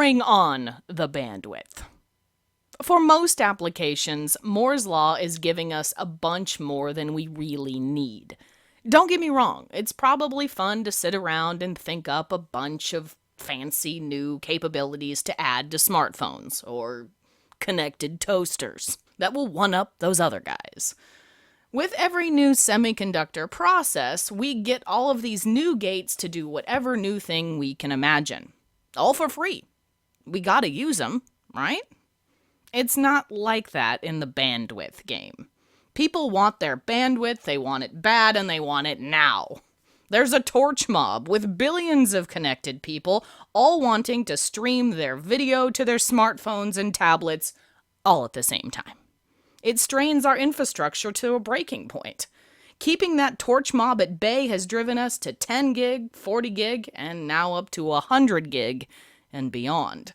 bring on the bandwidth. For most applications, Moore's Law is giving us a bunch more than we really need. Don't get me wrong, it's probably fun to sit around and think up a bunch of fancy new capabilities to add to smartphones or connected toasters that will one-up those other guys. With every new semiconductor process, we get all of these new gates to do whatever new thing we can imagine. All for free. We gotta use them, right? It's not like that in the bandwidth game. People want their bandwidth, they want it bad, and they want it now. There's a torch mob with billions of connected people all wanting to stream their video to their smartphones and tablets all at the same time. It strains our infrastructure to a breaking point. Keeping that torch mob at bay has driven us to 10 gig, 40 gig, and now up to 100 gig and beyond.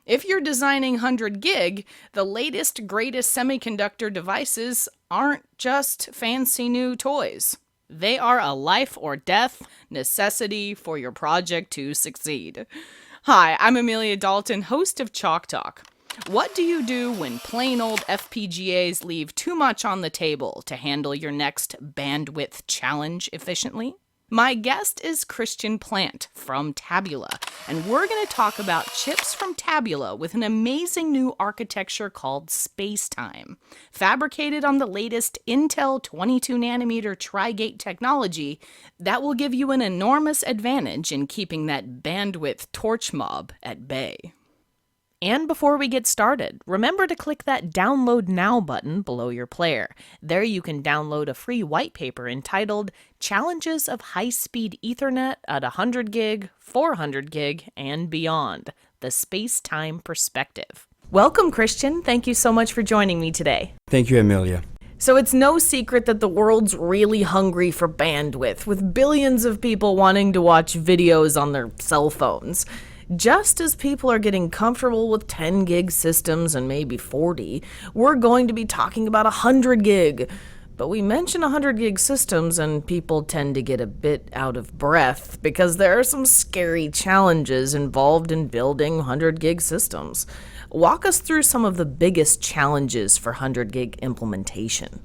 If you're designing 100 gig, the latest, greatest semiconductor devices aren't just fancy new toys. They are a life or death necessity for your project to succeed. Hi, I'm Amelia Dalton, host of Chalk Talk. What do you do when plain old FPGAs leave too much on the table to handle your next bandwidth challenge efficiently? My guest is Christian Plante from Tabula, and we're going to talk about chips from Tabula with an amazing new architecture called Spacetime. Fabricated on the latest Intel 22nm Tri-Gate technology, that will give you an enormous advantage in keeping that bandwidth torch mob at bay. And before we get started, remember to click that Download Now button below your player. There you can download a free white paper entitled Challenges of High-Speed Ethernet at 100 gig, 400 gig, and beyond, the Space-Time Perspective. Welcome, Christian. Thank you so much for joining me today. Thank you, Amelia. So it's no secret that the world's really hungry for bandwidth, with billions of people wanting to watch videos on their cell phones. Just as people are getting comfortable with 10 gig systems and maybe 40, we're going to be talking about 100 gig. But we mention 100 gig systems and people tend to get a bit out of breath because there are some scary challenges involved in building 100 gig systems. Walk us through some of the biggest challenges for 100 gig implementation.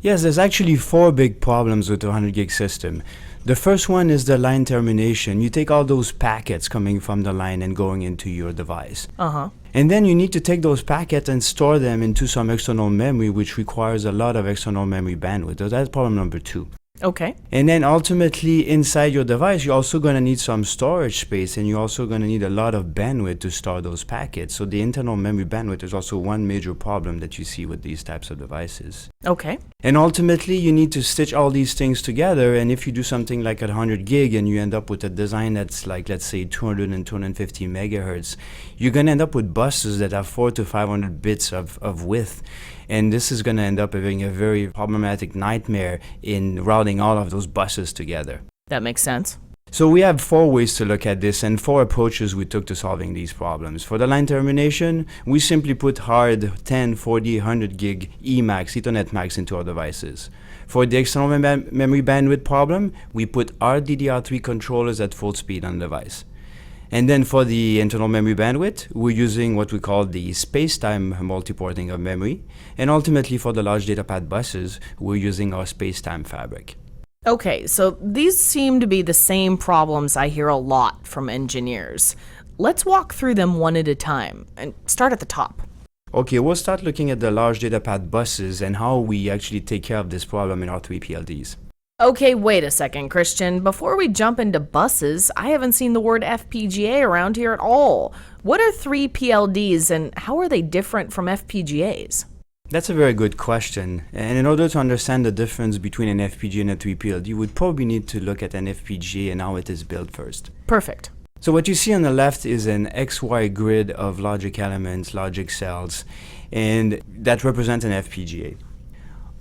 Yes, there's actually 4 big problems with the 100 gig system. The first one is the line termination. You take all those packets coming from the line and going into your device. And then you need to take those packets and store them into some external memory, which requires a lot of external memory bandwidth. So that's problem number 2. Okay. And then ultimately inside your device, you're also going to need some storage space, and you're also going to need a lot of bandwidth to store those packets. So the internal memory bandwidth is also one major problem that you see with these types of devices. Okay. And ultimately, you need to stitch all these things together. And if you do something like at 100 gig and you end up with a design that's like, let's say, 200 and 250 megahertz, you're going to end up with buses that have 400 to 500 bits of width. And this is going to end up being a very problematic nightmare in routing all of those buses together. That makes sense. So we have 4 ways to look at this and 4 approaches we took to solving these problems. For the line termination, we simply put hard 10, 40, 100 gig Emacs, Ethernet Max into our devices. For the external memory bandwidth problem, we put our DDR3 controllers at full speed on the device. And then for the internal memory bandwidth, we're using what we call the space-time multiporting of memory. And ultimately for the large data path buses, we're using our space-time fabric. Okay, so these seem to be the same problems I hear a lot from engineers. Let's walk through them one at a time and start at the top. Okay, we'll start looking at the large data path buses and how we actually take care of this problem in our 3 PLDs. Okay, wait a second, Christian. Before we jump into buses, I haven't seen the word FPGA around here at all. What are 3 PLDs and how are they different from FPGAs? That's a very good question. And in order to understand the difference between an FPGA and a 3 PLD, we'd probably need to look at an FPGA and how it is built first. Perfect. So what you see on the left is an XY grid of logic elements, logic cells, and that represents an FPGA.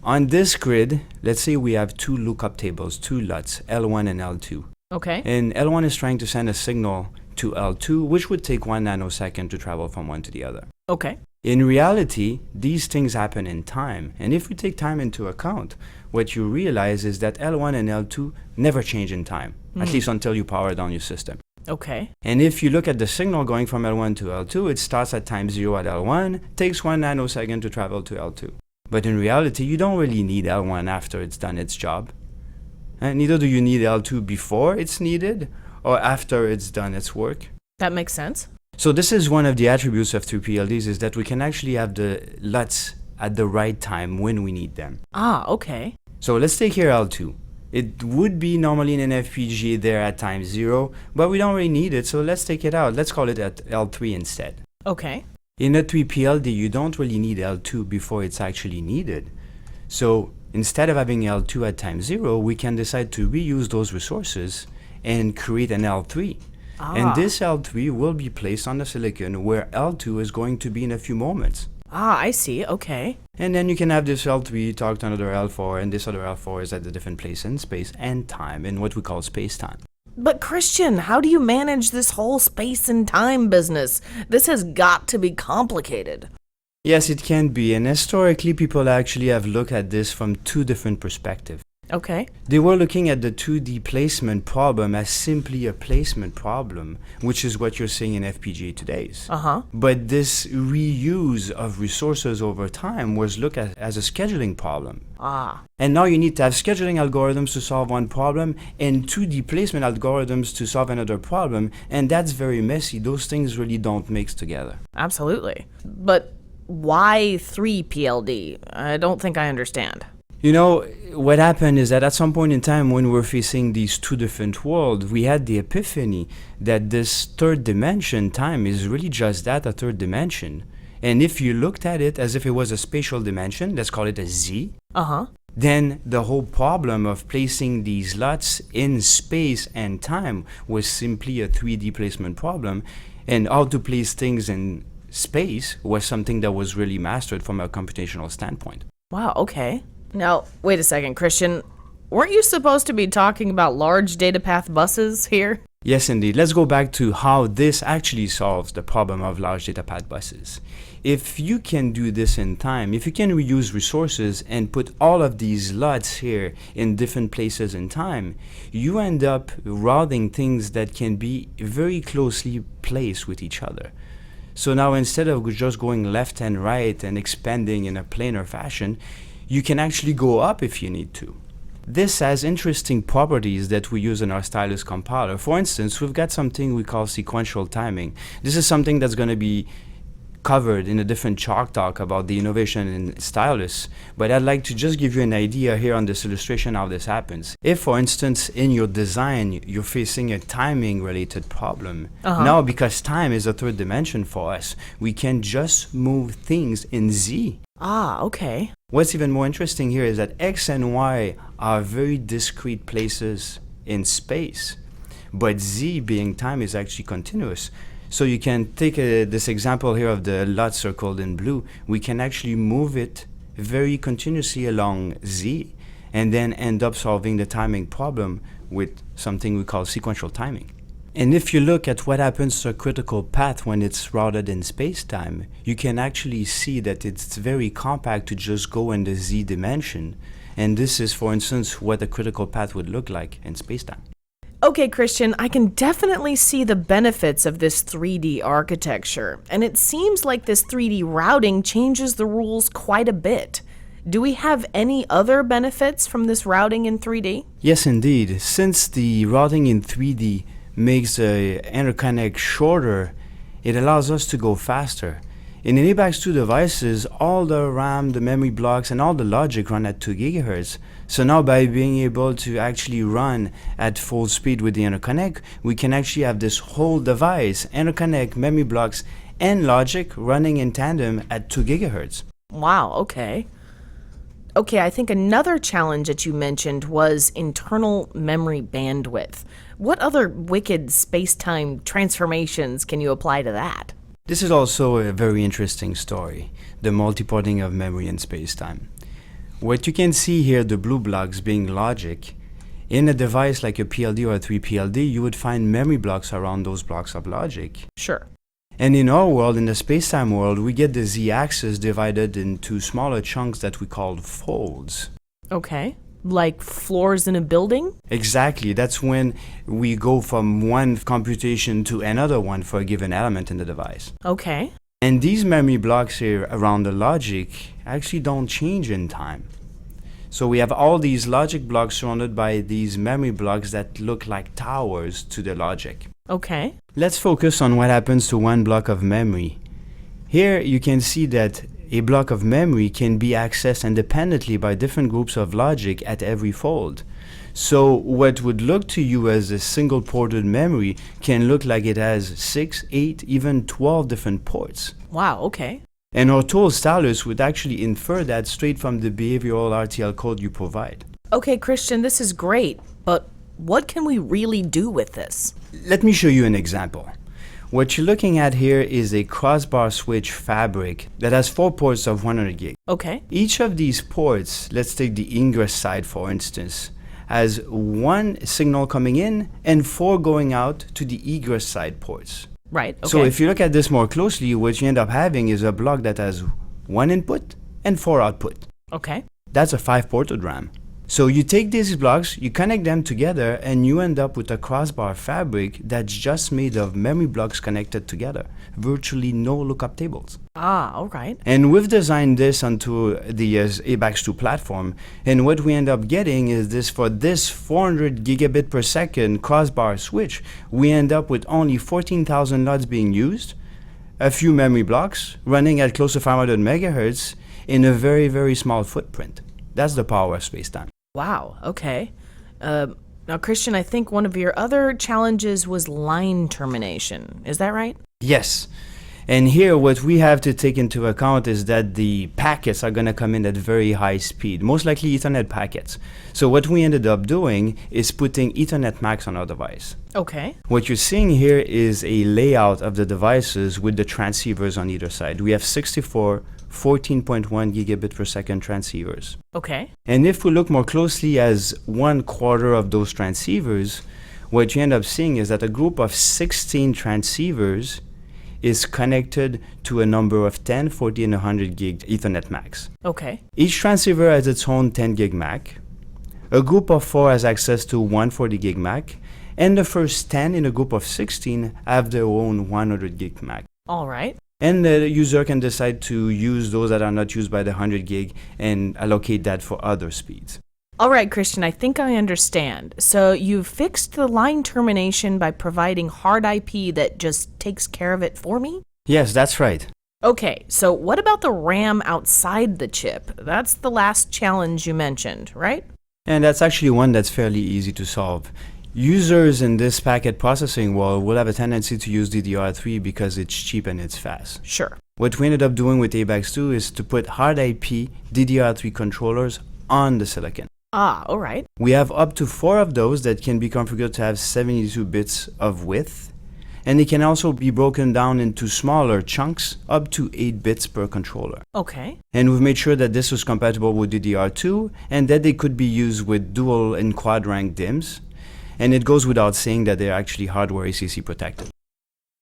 On this grid, let's say we have 2 lookup tables, 2 LUTs, L1 and L2. Okay. And L1 is trying to send a signal to L2, which would take 1 nanosecond to travel from one to the other. Okay. In reality, these things happen in time. And if we take time into account, what you realize is that L1 and L2 never change in time, at least until you power down your system. Okay. And if you look at the signal going from L1 to L2, it starts at time 0 at L1, takes 1 nanosecond to travel to L2. But in reality, you don't really need L1 after it's done its job. And neither do you need L2 before it's needed or after it's done its work. That makes sense. So this is one of the attributes of 3PLDs, is that we can actually have the LUTs at the right time when we need them. Ah, okay. So let's take here L2. It would be normally in an FPGA there at time 0, but we don't really need it, so let's take it out. Let's call it at L3 instead. Okay. In a 3PLD, you don't really need L2 before it's actually needed. So instead of having L2 at time 0, we can decide to reuse those resources and create an L3. And this L3 will be placed on the silicon where L2 is going to be in a few moments. Ah, I see. Okay. And then you can have this L3 talk to another L4, and this other L4 is at a different place in space and time, in what we call spacetime. But Christian, how do you manage this whole space and time business? This has got to be complicated. Yes, it can be, and historically people actually have looked at this from two different perspectives. Okay. They were looking at the 2D placement problem as simply a placement problem, which is what you're seeing in FPGA today's. Uh-huh. But this reuse of resources over time was looked at as a scheduling problem. Ah. And now you need to have scheduling algorithms to solve one problem and 2D placement algorithms to solve another problem, and that's very messy. Those things really don't mix together. Absolutely. But why 3PLD? I don't think I understand. You know, what happened is that at some point in time when we were facing these two different worlds, we had the epiphany that this third dimension, time, is really just that, a third dimension. And if you looked at it as if it was a spatial dimension, let's call it a Z, Uh-huh. then the whole problem of placing these LUTs in space and time was simply a 3D placement problem. And how to place things in space was something that was really mastered from a computational standpoint. Wow, okay. Now, wait a second, Christian. Weren't you supposed to be talking about large data path buses here? Yes, indeed. Let's go back to how this actually solves the problem of large data path buses. If you can do this in time, if you can reuse resources and put all of these LUTs here in different places in time, you end up routing things that can be very closely placed with each other. So now instead of just going left and right and expanding in a planar fashion, you can actually go up if you need to. This has interesting properties that we use in our stylus compiler. For instance, we've got something we call sequential timing. This is something that's going to be covered in a different Chalk talk about the innovation in stylus, but I'd like to just give you an idea here on this illustration how this happens. If, for instance, in your design, you're facing a timing related problem, now because time is a third dimension for us, we can just move things in Z. Ah, okay. What's even more interesting here is that X and Y are very discrete places in space, but Z, being time, is actually continuous. So you can take this example here of the LUT circled in blue. We can actually move it very continuously along Z and then end up solving the timing problem with something we call sequential timing. And if you look at what happens to a critical path when it's routed in space-time, you can actually see that it's very compact to just go in the Z dimension. And this is, for instance, what a critical path would look like in space-time. Okay, Christian, I can definitely see the benefits of this 3D architecture, and it seems like this 3D routing changes the rules quite a bit. Do we have any other benefits from this routing in 3D? Yes, indeed. Since the routing in 3D makes the interconnect shorter, it allows us to go faster. In ABAX2 devices, all the RAM, the memory blocks, and all the logic run at 2 GHz. So now by being able to actually run at full speed with the interconnect, we can actually have this whole device, interconnect, memory blocks, and logic running in tandem at 2 GHz. Wow, okay. Okay, I think another challenge that you mentioned was internal memory bandwidth. What other wicked space-time transformations can you apply to that? This is also a very interesting story, the multiporting of memory in space-time. What you can see here, the blue blocks being logic, in a device like a PLD or a 3PLD, you would find memory blocks around those blocks of logic. Sure. And in our world, in the space-time world, we get the z-axis divided into smaller chunks that we call folds. Okay. Like floors in a building? Exactly. That's when we go from one computation to another one for a given element in the device. Okay. And these memory blocks here around the logic actually don't change in time. So we have all these logic blocks surrounded by these memory blocks that look like towers to the logic. Okay. Let's focus on what happens to one block of memory. Here you can see that a block of memory can be accessed independently by different groups of logic at every fold. So what would look to you as a single ported memory can look like it has 6, 8, even 12 different ports. Wow, okay. And our tool stylus would actually infer that straight from the behavioral RTL code you provide. Okay, Christian, this is great, but what can we really do with this? Let me show you an example. What you're looking at here is a crossbar switch fabric that has 4 ports of 100 gig. Okay. Each of these ports, let's take the ingress side for instance, has 1 signal coming in and 4 going out to the egress side ports. Right, okay. So if you look at this more closely, what you end up having is a block that has 1 input and 4 output. Okay. That's a 5-ported RAM. So you take these blocks, you connect them together, and you end up with a crossbar fabric that's just made of memory blocks connected together. Virtually no lookup tables. Ah, all right. And we've designed this onto the ABAX2 platform, and what we end up getting is this: for this 400 gigabit per second crossbar switch, we end up with only 14,000 LUTs being used, a few memory blocks running at close to 500 megahertz in a very, very small footprint. That's the power of Spacetime. Wow, okay. Now, Christian, I think one of your other challenges was line termination. Is that right? Yes. And here what we have to take into account is that the packets are going to come in at very high speed, most likely Ethernet packets. So what we ended up doing is putting Ethernet max on our device. Okay. What you're seeing here is a layout of the devices with the transceivers on either side. We have 64 14.1 gigabit per second transceivers. Okay. And if we look more closely as 1/4 of those transceivers, what you end up seeing is that a group of 16 transceivers is connected to a number of 10, 40, and 100 gig Ethernet max. Okay. Each transceiver has its own 10 gig MAC. A group of 4 has access to 140 gig MAC, and the first 10 in a group of 16 have their own 100 gig MAC. All right. And the user can decide to use those that are not used by the 100 gig and allocate that for other speeds. All right, Christian, I think I understand. So you fixed the line termination by providing hard IP that just takes care of it for me? Yes, that's right. Okay, so what about the RAM outside the chip? That's the last challenge you mentioned, right? And that's actually one that's fairly easy to solve. Users in this packet processing world will have a tendency to use DDR3 because it's cheap and it's fast. Sure. What we ended up doing with ABAX2 is to put hard IP DDR3 controllers on the silicon. Ah, all right. We have up to 4 of those that can be configured to have 72 bits of width, and they can also be broken down into smaller chunks up to 8 bits per controller. Okay. And we've made sure that this was compatible with DDR2 and that they could be used with dual and quad rank DIMMs. And it goes without saying that they're actually hardware ACC protected.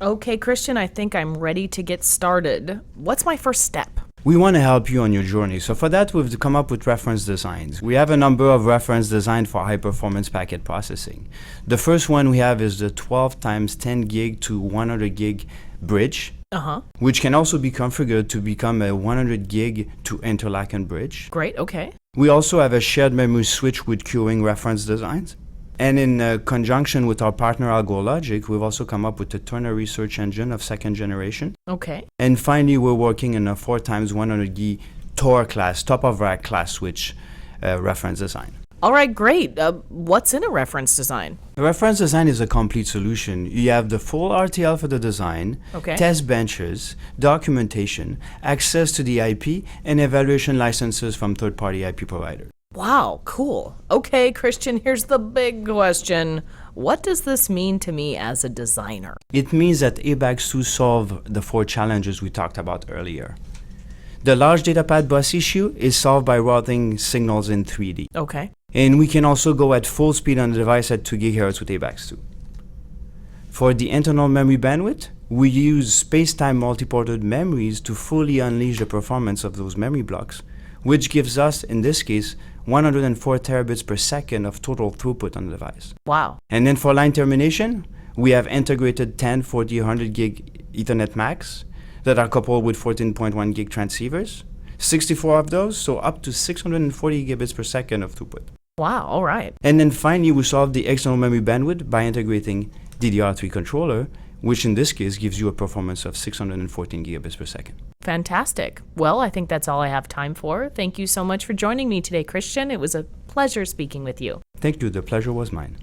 Okay, Christian, I think I'm ready to get started. What's my first step? We want to help you on your journey. So for that, we've come up with reference designs. We have a number of reference designs for high-performance packet processing. The first one we have is the 12 times 10 gig to 100 gig bridge, which can also be configured to become a 100 gig to interlaken bridge. Great, okay. We also have a shared memory switch with queuing reference designs. And in conjunction with our partner AlgoLogic, we've also come up with the ternary search engine of 2nd generation. Okay. And finally, we're working in a 4 times 100 gig TOR class, top of rack class switch reference design. All right, great. What's in a reference design? A reference design is a complete solution. You have the full RTL for the design, Okay. test benches, documentation, access to the IP, and evaluation licenses from third-party IP providers. Wow, cool. Okay, Christian, here's the big question. What does this mean to me as a designer? It means that ABAX2 solve the 4 challenges we talked about earlier. The large data path bus issue is solved by routing signals in 3D. Okay. And we can also go at full speed on the device at 2 GHz with ABAX2. For the internal memory bandwidth, we use space-time multiported memories to fully unleash the performance of those memory blocks which gives us, in this case, 104 terabits per second of total throughput on the device. Wow. And then for line termination, we have integrated 10, 40, 100 gig Ethernet Max that are coupled with 14.1 gig transceivers. 64 of those, so up to 640 gigabits per second of throughput. Wow, all right. And then finally, we solved the external memory bandwidth by integrating DDR3 controller, which in this case gives you a performance of 614 gigabits per second. Fantastic. Well, I think that's all I have time for. Thank you so much for joining me today, Christian. It was a pleasure speaking with you. Thank you. The pleasure was mine.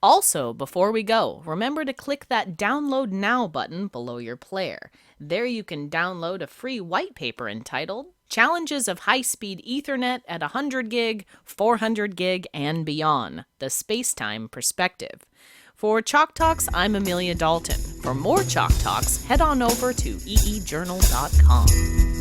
Also, before we go, remember to click that Download Now button below your player. There you can download a free white paper entitled Challenges of High-Speed Ethernet at 100 gig, 400 gig, and Beyond, the Spacetime Perspective. For Chalk Talks, I'm Amelia Dalton. For more Chalk Talks, head on over to eejournal.com.